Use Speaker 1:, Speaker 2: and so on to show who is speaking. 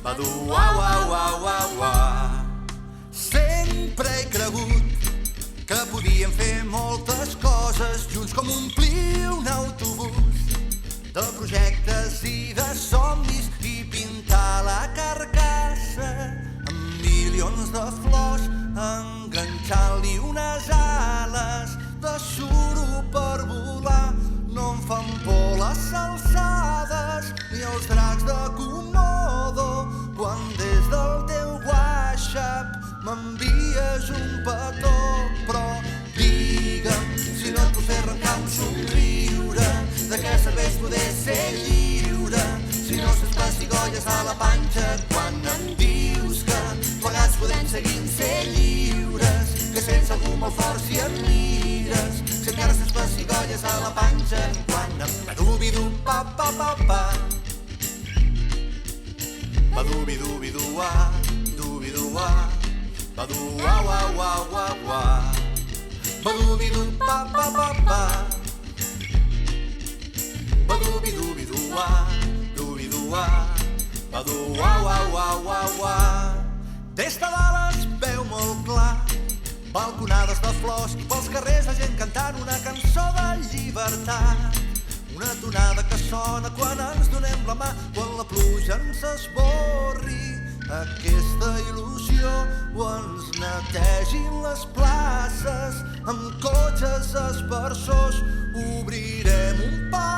Speaker 1: Badu, uau, uau, uau, uau, uau. Sempre he cregut que podíem fer moltes coses junts, com omplir un autobús de projectes i de somnis i pintar la carcassa amb milions de flors, enganxant-li unes ales de suro per volar. No em fan por les alçades ni els dracs de Komodo quan des del teu WhatsApp m'envies un petó. Però digue'm, si no et puc fer arrencar un somriure, de què serveix poder ser lliure si no saps pessigolles a la panxa quan em dius que plegats podem seguir ser lliures, que sense algú molt fort si em mires, si encara saps pessigolles a la panxa quan em badubidu pa pa pa pa. Badubidu-bidu-a, du-bidu-a, badu uau uau uau uau uau. Badubidu pa pa pa pa. Badubidu-bidu-a, du-bidu-a, badu uau uau uau uau uau. Des de dalt es veu molt clar, balconades de flors i pels carrers la gent cantant una cançó de llibertat. Una tonada que sona quan ens donem la mà, quan la pluja ens esborri aquesta il·lusió o ens netegin les places amb cotxes espersors. Obrirem un pas